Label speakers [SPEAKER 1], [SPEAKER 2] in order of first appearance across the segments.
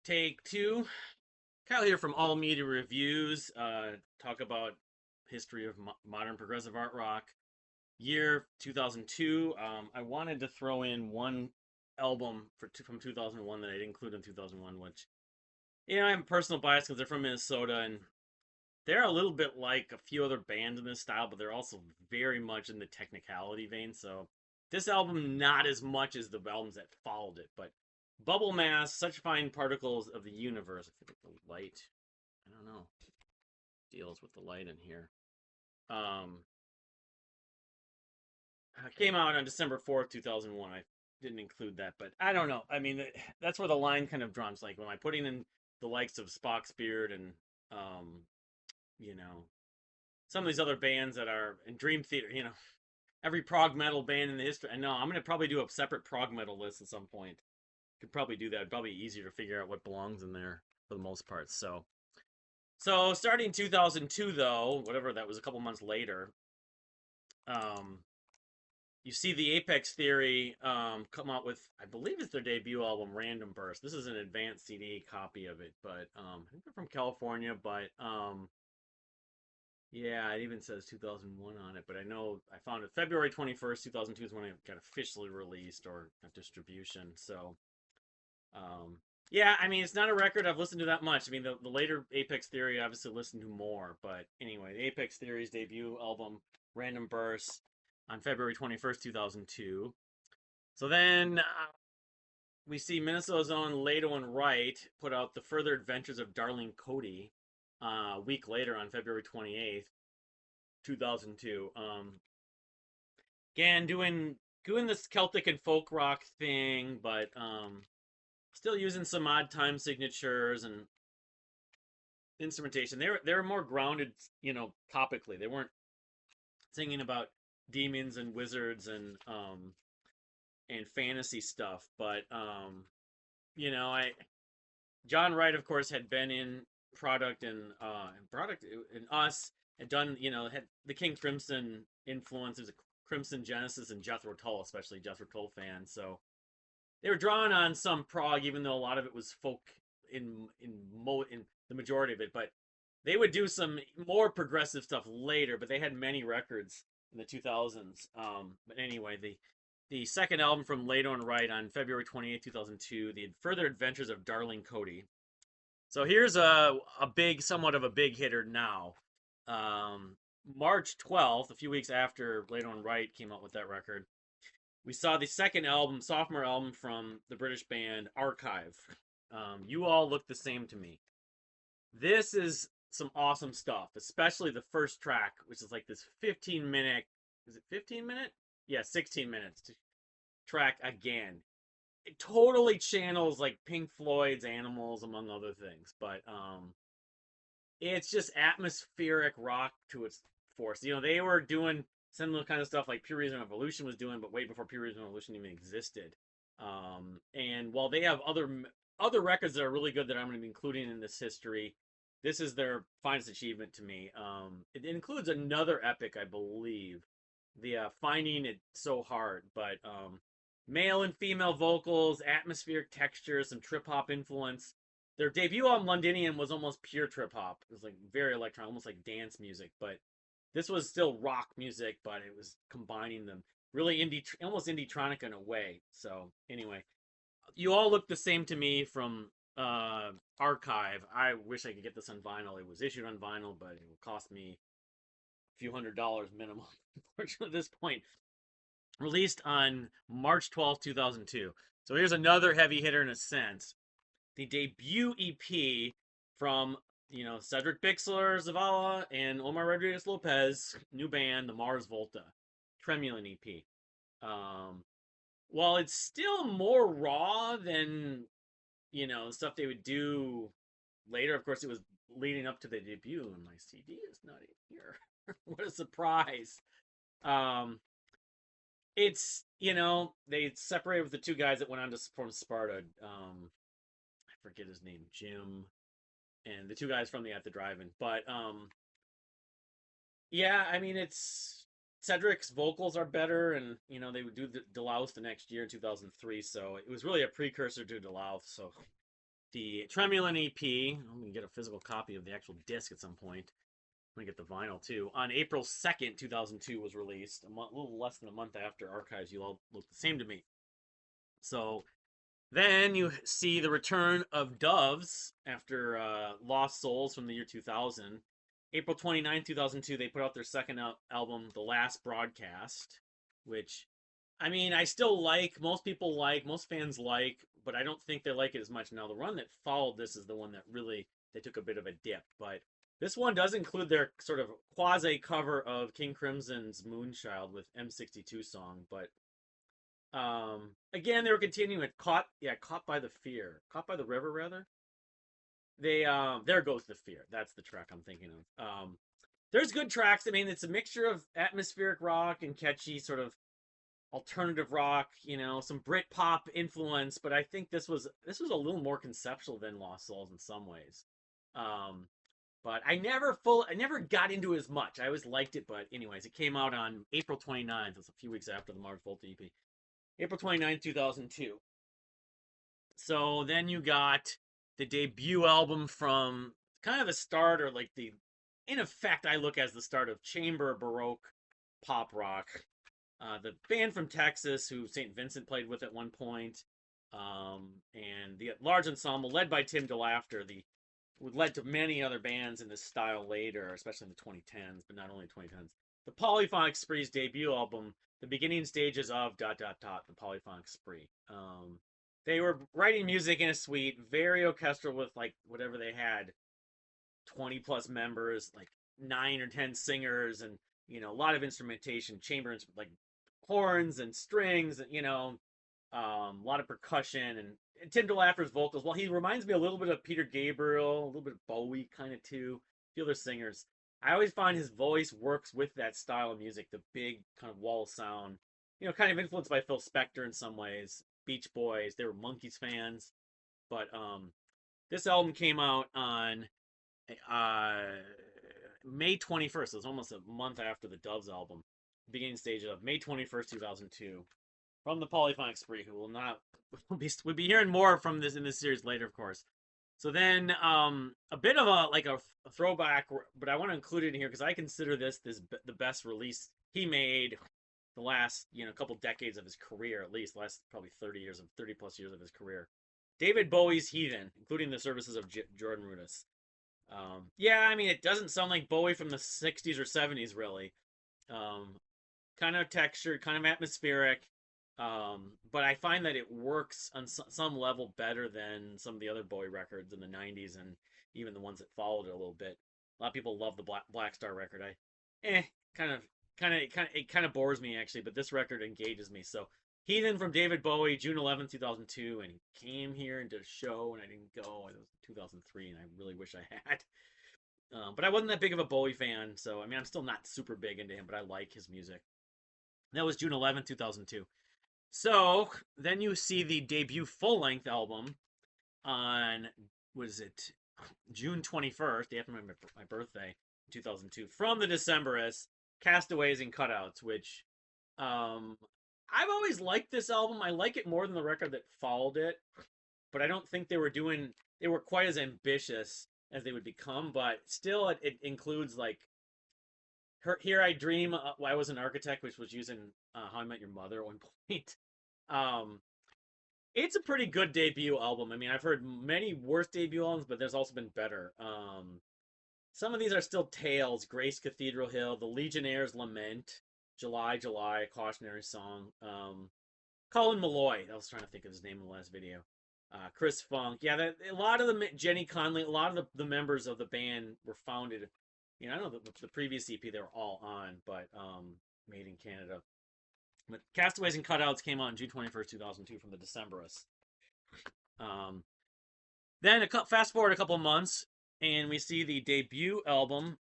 [SPEAKER 1] Take two. Kyle here from All Media Reviews. Talk about history of modern progressive art rock. Year 2002. I wanted to throw in one album from 2001 that I didn't include in 2001, which I have a personal bias because they're from Minnesota and they're a little bit like a few other bands in this style, but they're also very much in the technicality vein. So this album, not as much as the albums that followed it, but Bubble Mass, Such Fine Particles of the Universe. I think the light, I don't know, deals with the light in here. Um, came out on December 4th, 2001. I didn't include that, but I don't know. I mean, that's where the line kind of draws. Like, when I putting in the likes of Spock's Beard and, um, you know, some of these other bands that are in Dream Theater, every prog metal band in the history. I know I'm gonna probably do a separate prog metal list at some point. Could probably do that. It'd probably be easier to figure out what belongs in there for the most part. So starting 2002 though, whatever that was, a couple months later, um, you see the Apex Theory come out with, I believe it's their debut album, Random Burst. This is an advanced CD copy of it, but I think they're from California, but yeah, it even says 2001 on it, but I know I found it February 21st, 2002 is when it got officially released or distribution. So, yeah, I mean, it's not a record I've listened to that much. I mean, the later Apex Theory I obviously listened to more, but anyway, the Apex Theory's debut album, Random Burst, on February 21st, 2002. So then we see Minnesota's own Lado and Wright put out The Further Adventures of Darlene Cody a week later on February 28th, 2002. Again, doing this Celtic and folk rock thing, but still using some odd time signatures and instrumentation. They were more grounded, topically. They weren't singing about demons and wizards and fantasy stuff, but I John Wright, of course, had been in Product in Us, had done, had the King Crimson influence. There's a Crimson Genesis and Jethro Tull, especially Jethro Tull fans. So they were drawing on some prog, even though a lot of it was folk in the majority of it. But they would do some more progressive stuff later. But they had many records in the 2000s. But anyway, the second album from Lado and Wright on February 28th, 2002, The Further Adventures of Darlene Cody. So here's somewhat of a big hitter now. March 12th, a few weeks after Lado and Wright came out with that record, we saw the second album, sophomore album from the British band Archive. You All Look the Same to Me. This is some awesome stuff, especially the first track, which is like this 15-minute, is it 15-minute? Yeah, 16 minutes track again. It totally channels like Pink Floyd's Animals, among other things, but it's just atmospheric rock to its force. They were doing similar kind of stuff like Pure Reason Revolution was doing, but way before Pure Reason Revolution even existed. And while they have other records that are really good that I'm going to be including in this history, this is their finest achievement to me. It includes another epic, I believe, the Finding It So Hard, but male and female vocals, atmospheric textures, some trip hop influence. Their debut album, Londinium, was almost pure trip hop. It was like very electronic, almost like dance music, but this was still rock music, but it was combining them. Really indie, almost indie-tronic in a way. So anyway, You All Look the Same to Me from Archive. I wish I could get this on vinyl. It was issued on vinyl, but it will cost me a few $100s minimum, unfortunately, at this point. Released on March 12th, 2002. So here's another heavy hitter in a sense. The debut EP from, Cedric Bixler Zavala and Omar Rodriguez Lopez, new band, the Mars Volta, Tremulant EP. While it's still more raw than, stuff they would do later, of course, it was leading up to the debut, and my CD is not in here. What a surprise. It's, they separated with the two guys that went on to form Sparta. I forget his name, Jim, and the two guys from the At the Drive-In. But yeah, I mean, it's Cedric's vocals are better, and they would do the Delouse the next year in 2003. So it was really a precursor to Delouse. So the Tremulant EP. I'm gonna get a physical copy of the actual disc at some point. I'm gonna get the vinyl too. On April 2nd, 2002 was released. A little less than a month after Archives. You all look the same to me. So then you see the return of Doves after Lost Souls from the year 2000. April 29th, 2002, they put out their second album, The Last Broadcast, which, I mean, I still like, most people like, most fans like, but I don't think they like it as much. Now, the run that followed this is the one that really, they took a bit of a dip, but this one does include their sort of quasi cover of King Crimson's Moonchild with M62 song, but again, they were continuing caught by the river rather. They there goes the fear. That's the track I'm thinking of. There's good tracks. I mean, it's a mixture of atmospheric rock and catchy sort of alternative rock, you know, some Brit pop influence, but I think this was a little more conceptual than Lost Souls in some ways. But I never got into it as much. I always liked it, but anyways, it came out on April 29th. It's a few weeks after the Mars Volta EP. April 29th, 2002. So then you got the debut album from kind of the start, or like in effect, I look as the start of chamber baroque pop rock. The band from Texas, who St. Vincent played with at one point, and the large ensemble led by Tim DeLaughter, led to many other bands in this style later, especially in the 2010s, but not only 2010s. The Polyphonic Spree's debut album, the beginning stages of ... the Polyphonic Spree. They were writing music in a suite, very orchestral with like whatever they had, 20 plus members, like 9 or 10 singers, and you know, a lot of instrumentation, chamber, like horns and strings, and you know, a lot of percussion, and Tim DeLaughter's vocals. Well, he reminds me a little bit of Peter Gabriel, a little bit of Bowie kind of too. The other singers, I always find his voice works with that style of music, the big kind of wall sound, you know, kind of influenced by Phil Spector in some ways. Beach Boys, they were Monkees fans, but this album came out on May 21st. It was almost a month after the Doves album, beginning stage of May 21st, 2002, from the Polyphonic Spree, who we'll be hearing more from this in this series later, of course. So then a bit of a throwback, but I want to include it in here because I consider this the best release he made the last, you know, couple decades of his career, at least last probably 30 plus years of his career. David Bowie's Heathen, including the services of Jordan Rudess. Yeah, I mean, it doesn't sound like Bowie from the 60s or 70s, really. Kind of textured, kind of atmospheric. But I find that it works on some level better than some of the other Bowie records in the 90s and even the ones that followed it a little bit. A lot of people love the Black Star record. It kind of bores me actually, but this record engages me. So Heathen from David Bowie, June 11th, 2002, and he came here and did a show, and I didn't go. It was 2003, and I really wish I had. But I wasn't that big of a Bowie fan, so I mean, I'm still not super big into him, but I like his music. That was June 11th, 2002. So then you see the debut full-length album on, what is it, June 21st, day after my birthday, 2002, from the Decemberists, Castaways and Cutouts, which I've always liked this album. I like it more than the record that followed it, but I don't think they were quite as ambitious as they would become, but still it includes like Here I Dream, I Was an Architect, which was using How I Met Your Mother at one point. It's a pretty good debut album. I mean, I've heard many worse debut albums, but there's also been better. Some of these are still tales. Grace Cathedral Hill, The Legionnaire's Lament, July, July, Cautionary Song. Colin Malloy, I was trying to think of his name in the last video. Chris Funk. Yeah, a lot of the, Jenny Conley, a lot of the members of the band were founded, you know, I don't know the previous EP they were all on, but made in Canada. But Castaways and Cutouts came out on June 21st, 2002 from the Decemberists. Then fast forward a couple months, and we see the debut album,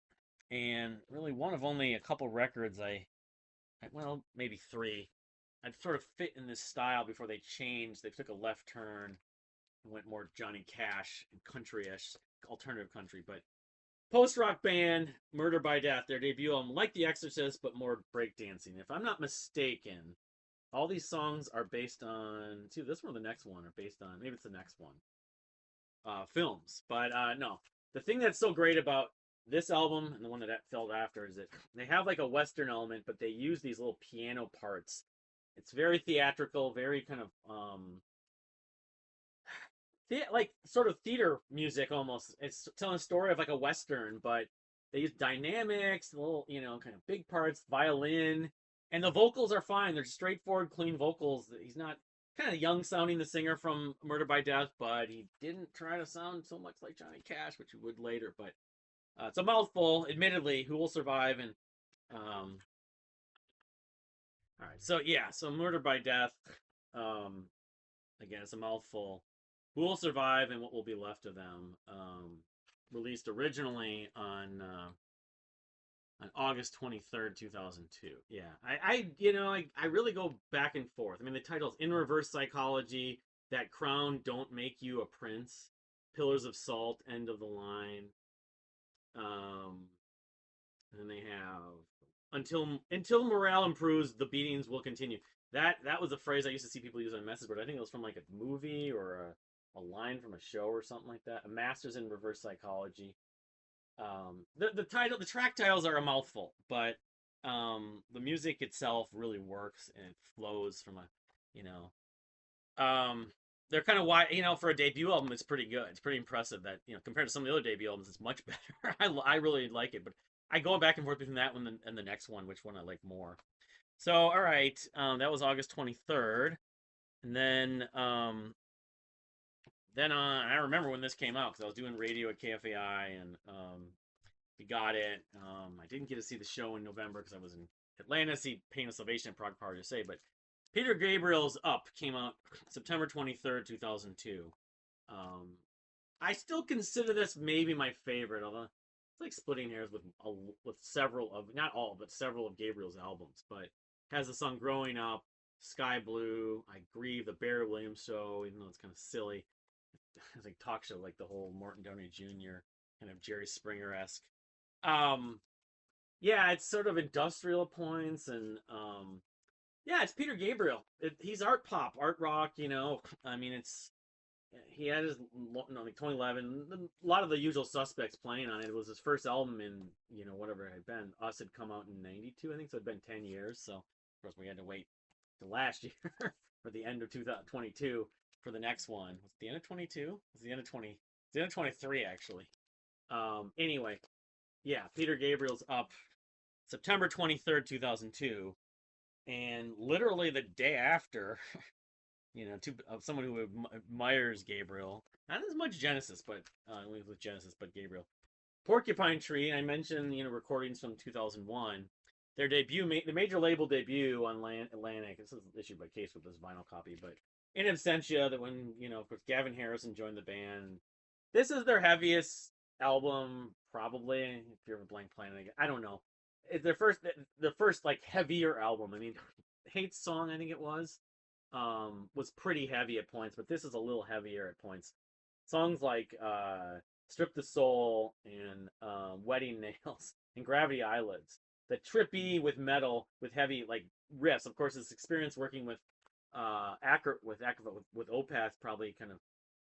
[SPEAKER 1] and really one of only a couple records well, maybe 3. I'd sort of fit in this style before they changed. They took a left turn and went more Johnny Cash and country-ish, alternative country. But post-rock band, Murder by Death, their debut album, like The Exorcist, but more breakdancing. If I'm not mistaken, all these songs are based on, see, this one or the next one are based on, maybe it's the next one. films. But no, the thing that's so great about this album and the one that fell after is that they have like a Western element, but they use these little piano parts. It's very theatrical, very kind of like sort of theater music almost. It's telling a story of like a Western, but they use dynamics, little, kind of big parts, violin, and the vocals are fine. They're straightforward, clean vocals. He's not kind of young sounding, the singer from Murder by Death, but he didn't try to sound so much like Johnny Cash, which he would later. But it's a mouthful, admittedly. Who Will Survive? And all right, so yeah, so Murder by Death. Um, Again, it's a mouthful. Who Will Survive and What Will Be Left of Them? Released originally on August 23rd, 2002. Yeah, I really go back and forth. I mean, the titles In Reverse Psychology, That Crown Don't Make You a Prince, Pillars of Salt, End of the Line. And then they have Until Morale Improves, The Beatings Will Continue. That was a phrase I used to see people use on a message board. I think it was from like a movie or a line from a show or something like that. A Master's in Reverse Psychology. The track titles are a mouthful, but the music itself really works and it flows from they're kind of wide. For a debut album, it's pretty good. It's pretty impressive that compared to some of the other debut albums, it's much better. I really like it, but I go back and forth between that one and the next one, which one I like more. So, all right, that was August 23rd, and then I remember when this came out because I was doing radio at KFAI, and we got it. I didn't get to see the show in November because I was in Atlanta to see Pain of Salvation and Prague Power USA, but Peter Gabriel's Up came out September 23rd, 2002. I still consider this maybe my favorite, although it's like splitting hairs with several of, not all, but several of Gabriel's albums. But has the song Growing Up, Sky Blue, I Grieve, The Barry Williams Show, even though it's kind of silly. It's like talk show, like the whole Martin Downey Jr., kind of Jerry Springer-esque. Yeah, it's sort of industrial points, and yeah, it's Peter Gabriel. He's art pop, art rock. I mean, he had his like 2011. A lot of the usual suspects playing on it. It was his first album in whatever it had been. Us had come out in '92, I think, so it'd been 10 years. So of course we had to wait to last year for the end of 2022 for the next one. Was it the end of 22? Was it the end of 20? The end of 23 actually. Anyway, yeah, Peter Gabriel's Up, September 23rd, 2002. And literally the day after, someone who admires Gabriel, not as much Genesis, but with Genesis, but Gabriel. Porcupine Tree, I mentioned, recordings from 2001. Their debut, the major label debut on Atlantic. This is issued by Case with this vinyl copy, but In Absentia, that when, of course, Gavin Harrison joined the band. This is their heaviest album, probably. If you're ever Blank Planet, I don't know. It's their first like heavier album. I mean, Hate's Song, I think it was pretty heavy at points, but this is a little heavier at points. Songs like Strip the Soul and Wedding Nails and Gravity Eyelids. The trippy with metal with heavy like riffs. Of course, his experience working with Opeth probably kind of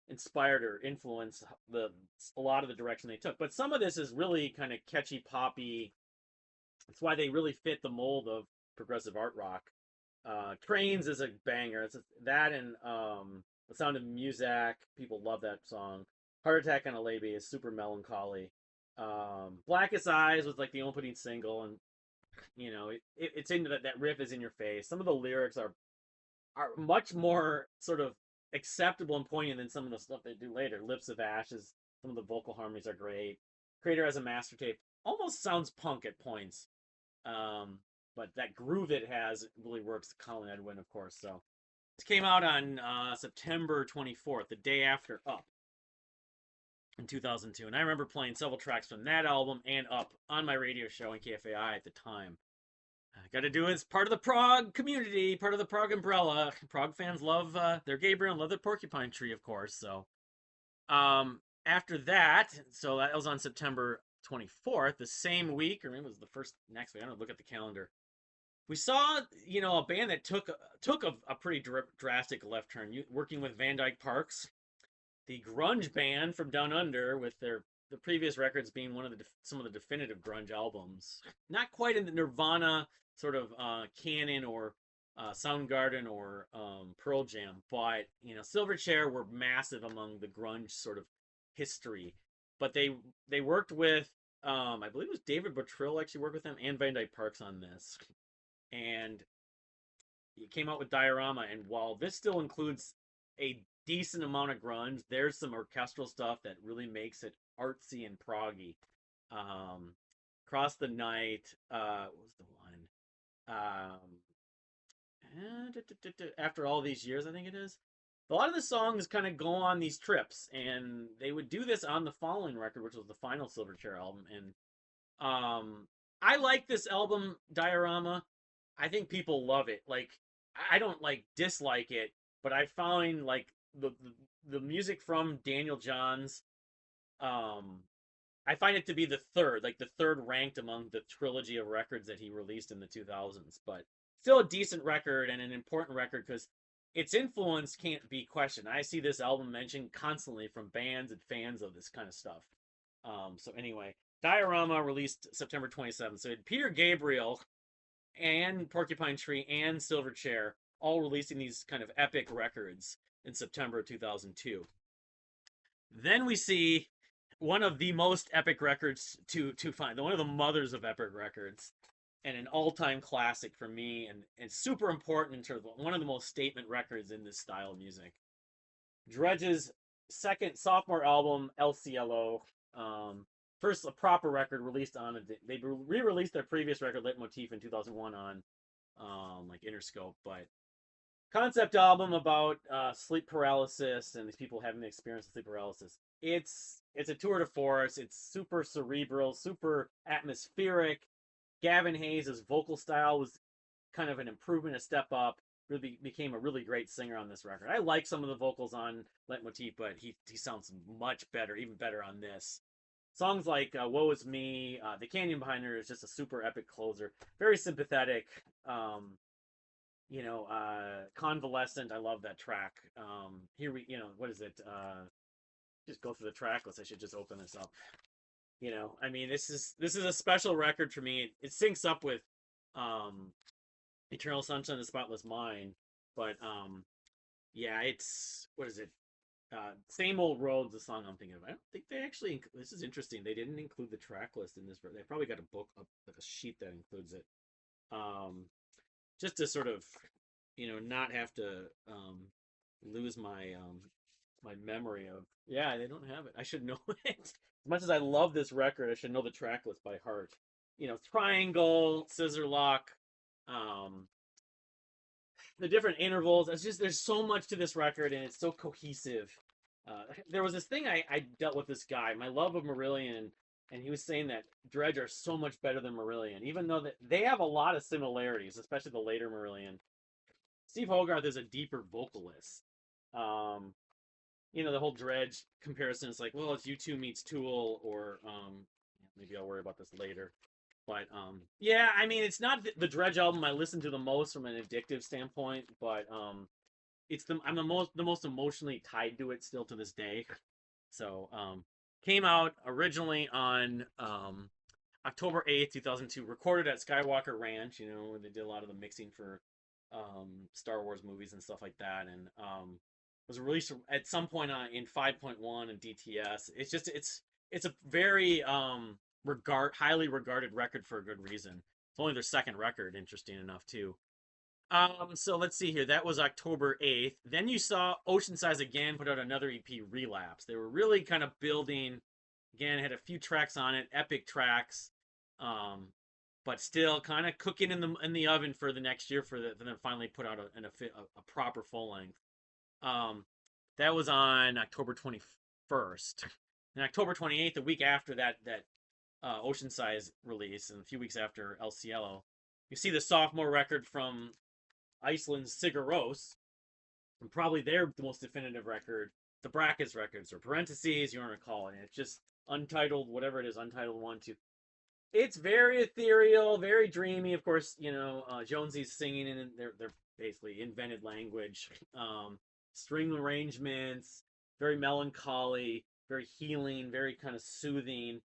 [SPEAKER 1] inspired or influenced a lot of the direction they took. But some of this is really kind of catchy, poppy. That's why they really fit the mold of progressive art rock. Trains is a banger. It's that and The Sound of Music. People love that song. Heart Attack on a Levee is super melancholy. Blackest Eyes was like the opening single, and it's into that riff is in your face. Some of the lyrics are much more sort of acceptable and poignant than some of the stuff they do later. Lips of Ashes. Some of the vocal harmonies are great. Crater has a master tape. Almost sounds punk at points. But that groove it has really works. Colin Edwin, of course. So this came out on September 24th, the day after Up in 2002. And I remember playing several tracks from that album and Up on my radio show in KFAI at the time. I got to do it as part of the prog community, part of the prog umbrella. Prog fans love their Gabriel and love their Porcupine Tree, of course. So after that, so that was on September 24th, the same week, or maybe it was the first next week. I don't know, look at the calendar. We saw, a band that took a pretty drastic left turn, working with Van Dyke Parks. the grunge band from Down Under with the previous records being one of some of the definitive grunge albums. Not quite in the Nirvana sort of canon or Soundgarden or Pearl Jam, but Silverchair were massive among the grunge sort of history. But they worked with I believe it was David Bottrill actually worked with them and Van Dyke Parks on this, and it came out with Diorama. And while this still includes a decent amount of grunge, there's some orchestral stuff that really makes it artsy and proggy. Um, Cross the Night, what was the one? After all these years, I think it is. A lot of the songs kind of go on these trips, and they would do this on the following record, which was the final Silverchair album. And I like this album, Diorama. I think people love it. Like, I don't like dislike it, but I find like the music from Daniel Johns, um, I find it to be the third ranked among the trilogy of records that he released in the 2000s. But still a decent record and an important record because its influence can't be questioned. I see this album mentioned constantly from bands and fans of this kind of stuff. So anyway, Diorama released September 27th. So it had Peter Gabriel and Porcupine Tree and Silverchair all releasing these kind of epic records in September of 2002. Then we see one of the most epic records to find, one of the mothers of epic records, and an all-time classic for me, and super important in terms of one of the most statement records in this style of music. Dredg's second sophomore album, LCLO, first a proper record released on they re-released their previous record, Leitmotif, in 2001 on like Interscope, but concept album about sleep paralysis and these people having the experience of sleep paralysis. It's a tour de force. It's super cerebral, super atmospheric. Gavin Hayes' vocal style was kind of an improvement, a step up. Really became a really great singer on this record. I like some of the vocals on Leitmotif, but he sounds much better, even better on this. Songs like Woe Is Me, The Canyon Behind Her is just a super epic closer. Very sympathetic. Convalescent, I love that track. Here we, what is it? Just go through the track list. I should just open this up. I mean, this is a special record for me. It syncs up with Eternal Sunshine of the Spotless Mind, but yeah, it's, what is it? Same Old Road's the song I'm thinking of. I don't think they actually. This is interesting. They didn't include the track list in this. They probably got a book, like a sheet that includes it. Just to sort of, not have to lose my my memory of. Yeah, they don't have it. I should know it. As much as I love this record, I should know the track list by heart. Triangle, Scissor Lock, the different intervals. It's just, there's so much to this record, and it's so cohesive. There was this thing I dealt with this guy, my love of Marillion, and he was saying that Dredg are so much better than Marillion, even though they have a lot of similarities, especially the later Marillion. Steve Hogarth is a deeper vocalist. The whole Dredg comparison is like, well, it's U2 meets Tool, or maybe I'll worry about this later. But yeah, I mean, it's not the Dredg album I listen to the most from an addictive standpoint, but I'm the most emotionally tied to it still to this day. So came out originally on October 8th, 2002, recorded at Skywalker Ranch, where they did a lot of the mixing for Star Wars movies and stuff like that, and was released at some point in 5.1 and DTS. It's a very highly regarded record for a good reason. It's only their second record, interesting enough, too. So let's see here. That was October 8th. Then you saw Oceansize again put out another EP, Relapse. They were really kind of building, again, had a few tracks on it, epic tracks, but still kind of cooking in the oven for the next year for them finally put out a proper full length. That was on October 21st. And October 28th, the week after that Oceansize release, and a few weeks after LCLO, you see the sophomore record from Iceland's Sigur Rós, and probably their most definitive record, the Brackets records, or Parentheses, you want to call it. It's just Untitled, whatever it is, Untitled 1, 2. It's very ethereal, very dreamy. Of course, Jonesy's singing in their basically invented language. String arrangements, very melancholy, very healing, very kind of soothing.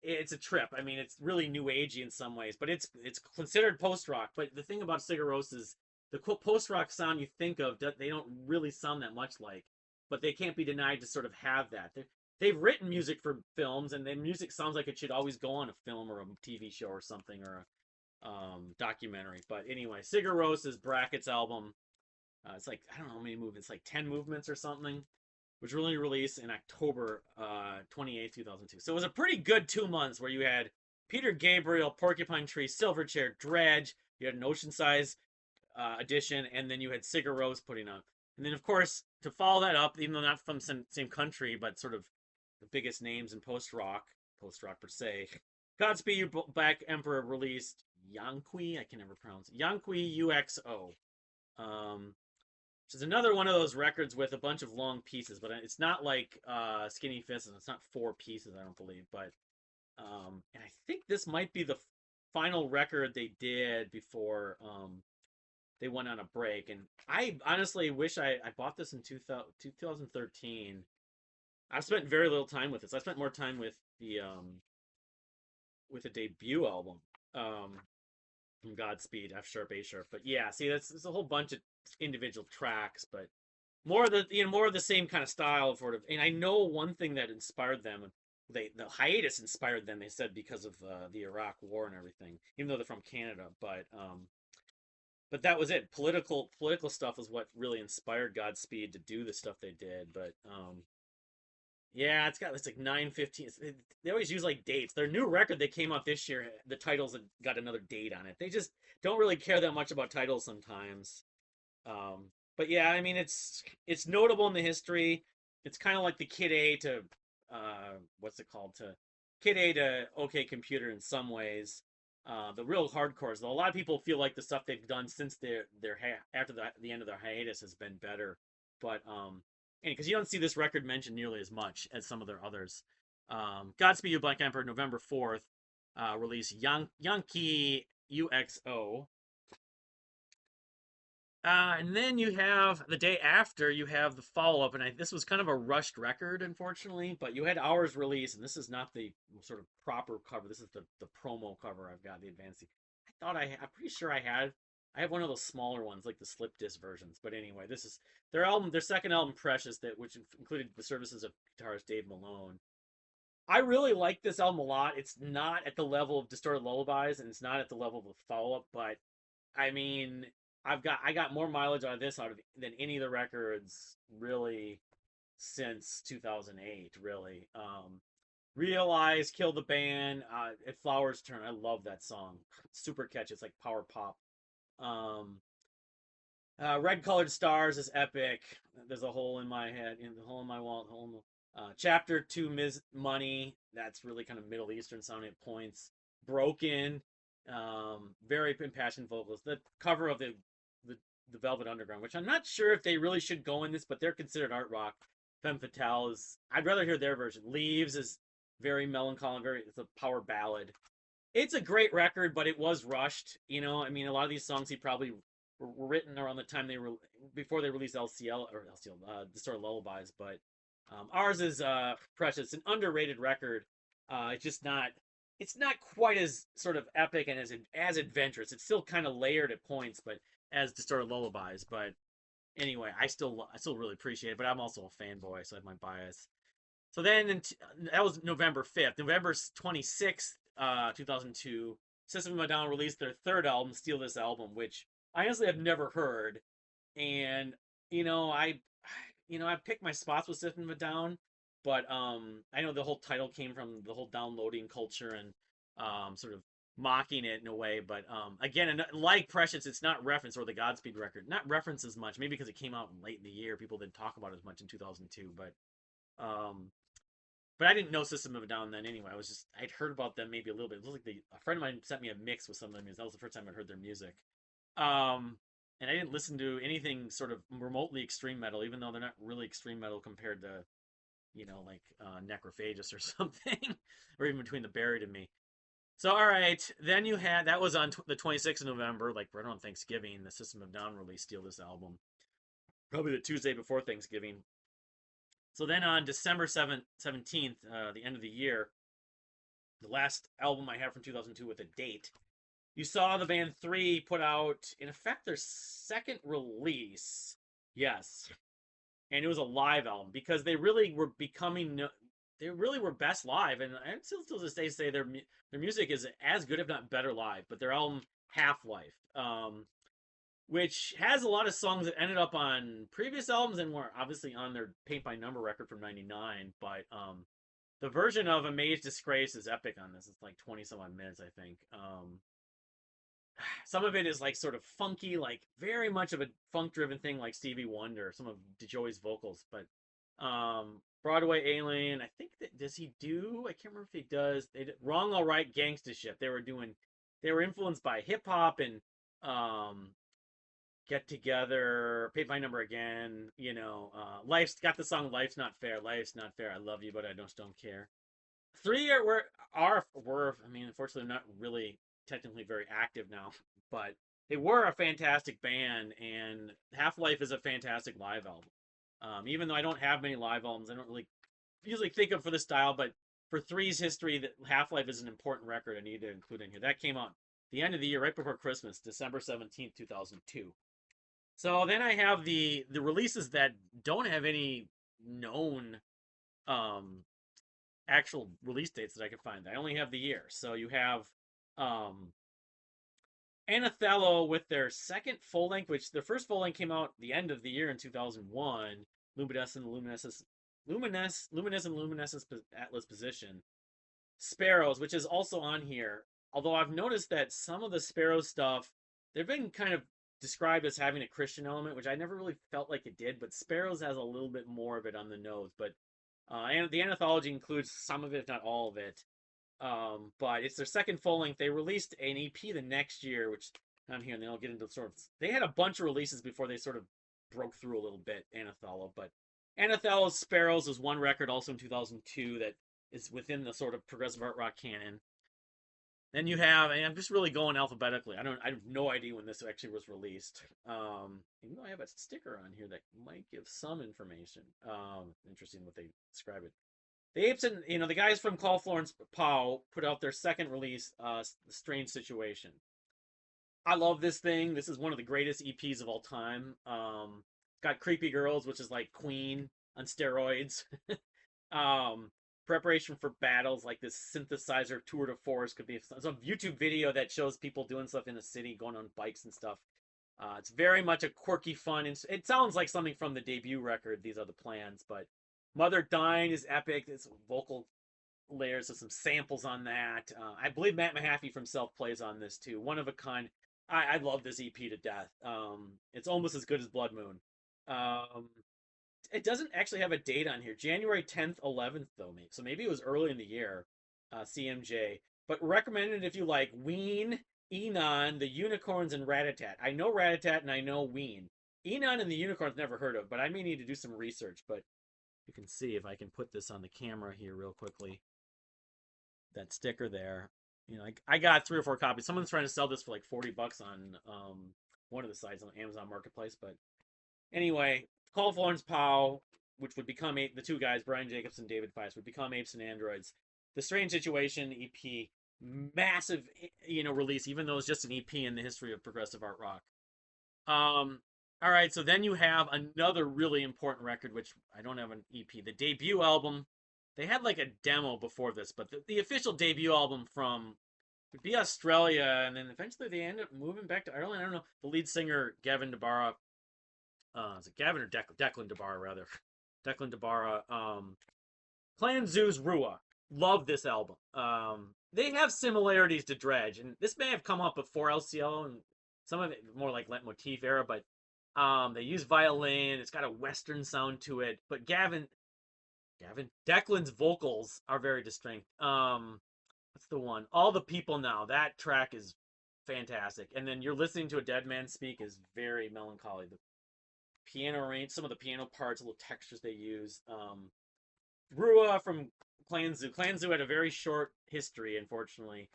[SPEAKER 1] It's a trip. I mean, it's really new agey in some ways, but it's considered post rock. But the thing about Sigur Rós is the post rock sound you think of, they don't really sound that much like, but they can't be denied to sort of have that. They've written music for films, and their music sounds like it should always go on a film or a TV show or something, or a documentary. But anyway, Sigur Rós' Brackets album. It's like, I don't know how many movements, like 10 movements or something, was really released in October 28th, 2002. So it was a pretty good 2 months where you had Peter Gabriel, Porcupine Tree, Silverchair, Dredg, you had an Ocean Size edition, and then you had Sigur Rós putting up. And then, of course, to follow that up, even though not from same country, but sort of the biggest names in post-rock per se, Godspeed You Black Emperor released Yankee, I can never pronounce it, Yankee UXO. Which is another one of those records with a bunch of long pieces, but it's not like Skinny Fist, and it's not 4 pieces, I don't believe. But and I think this might be the final record they did before they went on a break. And I honestly wish I bought this in 2013. I've spent very little time with this. I spent more time with the debut album from Godspeed, F sharp, A sharp. But yeah, see, that's a whole bunch of individual tracks, but more of the same kind of style, sort of. And I know one thing that inspired them. The hiatus inspired them. They said because of the Iraq War and everything, even though they're from Canada. But that was it. Political stuff was what really inspired Godspeed to do the stuff they did. But yeah, it's like 9/15. They always use like dates. Their new record that came out this year, the titles got another date on it. They just don't really care that much about titles sometimes. But yeah, I mean, it's notable in the history. It's kind of like the Kid A to what's it called, to Kid A to OK Computer in some ways. The real hardcores, though, a lot of people feel like the stuff they've done since after the end of their hiatus has been better. But because you don't see this record mentioned nearly as much as some of their others. Godspeed You Black Emperor, November 4th, release Yankee UXO. And then you have the day after, you have the follow up, and this was kind of a rushed record, unfortunately. But you had Hours release, and this is not the sort of proper cover. This is the promo cover. I've got the advanced. I'm pretty sure I have one of those smaller ones, like the slip disc versions. But anyway, this is their second album, Precious, which included the services of guitarist Dave Malone. I really like this album a lot. It's not at the level of Distorted Lullabies, and it's not at the level of the follow up, but I mean, I got more mileage out of this than any of the records really since 2008. Really, Realize, Kill the Band, At Flowers Turn. I love that song. Super catchy. It's like power pop. Red Colored Stars is epic. There's a hole in my head, the hole in my wallet, hole in the, Chapter 2, Ms. Money. That's really kind of Middle Eastern sounding at points. Broken. Very impassioned vocals. The cover of the Velvet Underground, which I'm not sure if they really should go in this, but they're considered art rock. Femme Fatale I'd rather hear their version. Leaves is very melancholy, it's a power ballad. It's a great record, but it was rushed. I mean, a lot of these songs he probably were written around the time before they released Distorted Lullabies. But ours is Precious, an underrated record. It's not quite as sort of epic and as adventurous. It's still kind of layered at points, but as Distorted Lullabies. But anyway, I still really appreciate it. But I'm also a fanboy, so I have my bias. So then that was November 5th. November 26th, 2002, System of a Down released their third album, Steal This Album, which I honestly have never heard. And I picked my spots with System of a Down, but I know the whole title came from the whole downloading culture and sort of mocking it in a way. But again, like Precious, it's not referenced, or the Godspeed record, not referenced as much. Maybe because it came out late in the year, people didn't talk about it as much in 2002. But I didn't know System of a Down then anyway. I'd heard about them maybe a little bit. It was like a friend of mine sent me a mix with some of their music. That was the first time I'd heard their music. And I didn't listen to anything sort of remotely extreme metal, even though they're not really extreme metal compared to, like Necrophagus or something, or even Between the Buried and Me. So, all right, then that was on the 26th of November, like right on Thanksgiving, the System of a Down release, Steal This Album. Probably the Tuesday before Thanksgiving. So then on December 17th, the end of the year, the last album I have from 2002 with a date, you saw the band 3 put out, in effect, their second release. Yes. And it was a live album because they really were becoming, they really were best live. And I still to this day say their music is as good, if not better, live. But their album Half Life, which has a lot of songs that ended up on previous albums and were obviously on their Paint by Number record from '99. But the version of Amazed Disgrace is epic on this. It's like 20 some odd minutes, I think. Some of it is like sort of funky, like very much of a funk driven thing, like Stevie Wonder, some of Joey's vocals. But Broadway Alien, I think that does he do? I can't remember if he does. They did Wrong All Right Gangsta Ship. They were influenced by hip hop and Get Together, Paint My Number Again. Life's got the song Life's Not Fair. Life's Not Fair. I love you, but I just don't care. 3 were I mean, unfortunately, not really technically very active now, but they were a fantastic band, and Half Life is a fantastic live album. Even though I don't have many live albums, I don't really usually think of for the style, but for Three's history, that Half Life is an important record I need to include in here. That came out the end of the year, right before Christmas, December 17th, 2002. So then I have the releases that don't have any known actual release dates that I can find. I only have the year. So you have Anathallo with their second full length, which their first full length came out the end of the year in 2001. Luminescence Atlas Position. Sparrows, which is also on here. Although I've noticed that some of the Sparrows stuff, they've been kind of described as having a Christian element, which I never really felt like it did, but Sparrows has a little bit more of it on the nose. But and the anthology includes some of it, if not all of it. But it's their second full length. They released an EP the next year, which down here, and they'll get into sort of. They had a bunch of releases before they sort of broke through a little bit. Anathallo, but Anathallo's Sparrows was one record also in 2002 that is within the sort of progressive art rock canon. Then you have, and I'm just really going alphabetically. I have no idea when this actually was released. Even though I have a sticker on here that might give some information. Interesting what they describe it. The Apes and the guys from Call Florence Pow put out their second release, The Strange Situation. I love this thing. This is one of the greatest EPs of all time. Got Creepy Girls, which is like Queen on steroids. Preparation for Battles, like this synthesizer tour de force, could be some YouTube video that shows people doing stuff in the city, going on bikes and stuff. It's very much a quirky, fun, and it sounds like something from the debut record, These Are the Plans, but Mother Dying is epic. It's vocal layers of some samples on that. I believe Matt Mahaffey himself plays on this too. One of a kind. I love this EP to death. It's almost as good as Blood Moon. It doesn't actually have a date on here. January 10th, 11th, though. So maybe it was early in the year, CMJ. But recommended if you like Ween, Enon, the Unicorns, and Ratatat. I know Ratatat and I know Ween. Enon and the Unicorns never heard of, but I may need to do some research. But you can see if I can put this on the camera here real quickly. That sticker there. I got 3 or 4 copies. Someone's trying to sell this for like $40 on one of the sites on Amazon Marketplace. But anyway, Call Florence Pow, which would become the two guys, Brian Jacobs and David Feist, would become Apes and Androids. The Strange Situation EP, massive, release, even though it's just an EP in the history of progressive art rock. All right, so then you have another really important record, which I don't have an EP. The debut album, they had like a demo before this, but the official debut album from would be Australia, and then eventually they end up moving back to Ireland. I don't know. The lead singer, Gavin DeBarra, is it Gavin or Declan DeBarra, rather? Declan DeBarra. Clan Zoo's Rua. Love this album. They have similarities to Dredg, and this may have come up before LCL, and some of it more like Leitmotif era, but they use violin. It's got a Western sound to it, but Declan's vocals are very distinct. What's the one? All the People Now. That track is fantastic. And then You're Listening to a Dead Man Speak is very melancholy. The piano range, some of the piano parts, little textures they use. Rua from Clan Zoo. Clan Zoo had a very short history, unfortunately.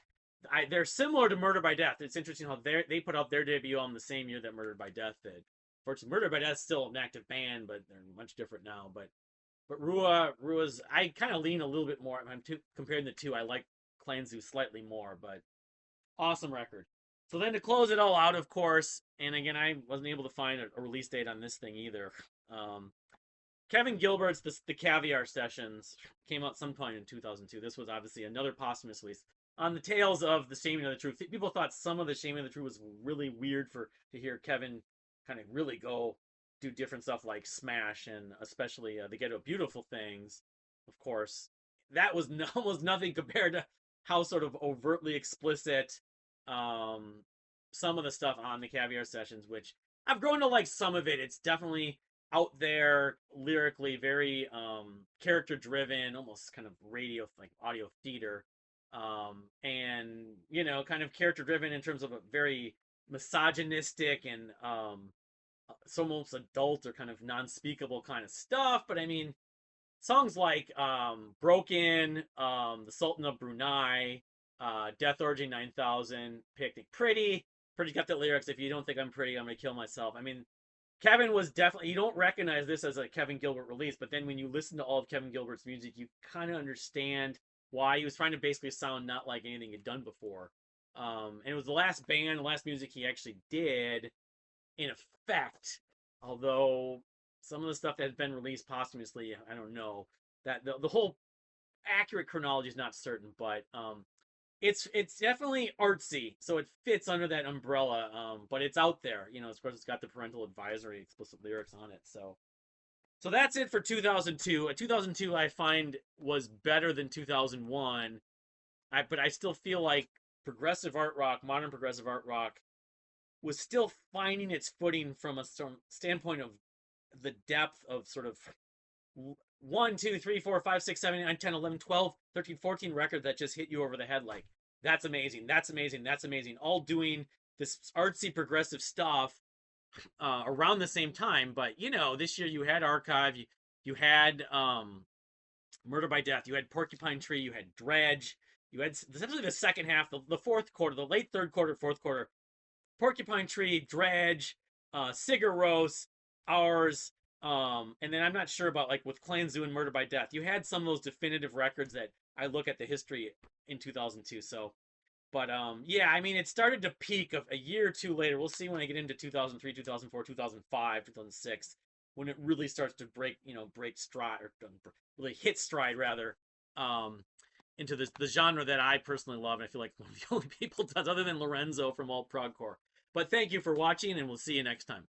[SPEAKER 1] They're similar to Murder by Death. It's interesting how they put out their debut album the same year that Murder by Death did. Unfortunately, Murder by Death is still an active band, but they're much different now. But But Rua's, I kind of lean a little bit more. I'm comparing the two. I like Clanzu slightly more, but awesome record. So then to close it all out, of course, and again, I wasn't able to find a release date on this thing either. Um, Kevin Gilbert's the Caviar Sessions came out sometime in 2002. This was obviously another posthumous release on the tails of the Shaming of the Truth. People thought some of the Shaming of the Truth was really weird to hear Kevin kind of really go do different stuff like Smash and especially the Ghetto Beautiful Things. Of course, that was almost nothing compared to how sort of overtly explicit um, some of the stuff on the Caviar Sessions, which I've grown to like some of it. It's definitely out there lyrically, very character driven, almost kind of radio like audio theater, and you know, kind of character driven in terms of a very misogynistic and so almost adult or kind of non-speakable kind of stuff. But I mean, songs like Broken, The Sultan of Brunei, Death Orgy 9000, Picnic Pretty. Pretty got the lyrics. If you don't think I'm pretty, I'm gonna kill myself. I mean, Kevin was definitely, you don't recognize this as a Kevin Gilbert release, but then when you listen to all of Kevin Gilbert's music, you kind of understand why he was trying to basically sound not like anything he'd done before. And it was the last band, the last music he actually did, in effect. Although some of the stuff that has been released posthumously, I don't know. That the whole accurate chronology is not certain, but it's definitely artsy, so it fits under that umbrella. But it's out there, you know. Of course, it's got the parental advisory, explicit lyrics on it. So that's it for 2002. 2002, I find was better than 2001. But I still feel like progressive art rock, modern progressive art rock, was still finding its footing from a standpoint of the depth of sort of 1, 2, 3, 4, 5, 6, 7, 8, 9, 10, 11, 12, 13, 14 record that just hit you over the head like, that's amazing, that's amazing, that's amazing. All doing this artsy progressive stuff around the same time. But, you know, this year you had Archive, you had Murder by Death, you had Porcupine Tree, you had Dredge, you had essentially the second half, the fourth quarter, the late third quarter, fourth quarter, Porcupine Tree, Dredge, Sigur Rós, Ours, and then I'm not sure about like with Clan Zoo and Murder by Death. You had some of those definitive records that I look at the history in 2002. So, but yeah, I mean, it started to peak of a year or two later. We'll see when I get into 2003, 2004, 2005, 2006, when it really starts to break, you know, break stride or really hit stride rather. Into the genre that I personally love, and I feel like one of the only people does, other than Lorenzo from Alt Prog Core. But thank you for watching, and we'll see you next time.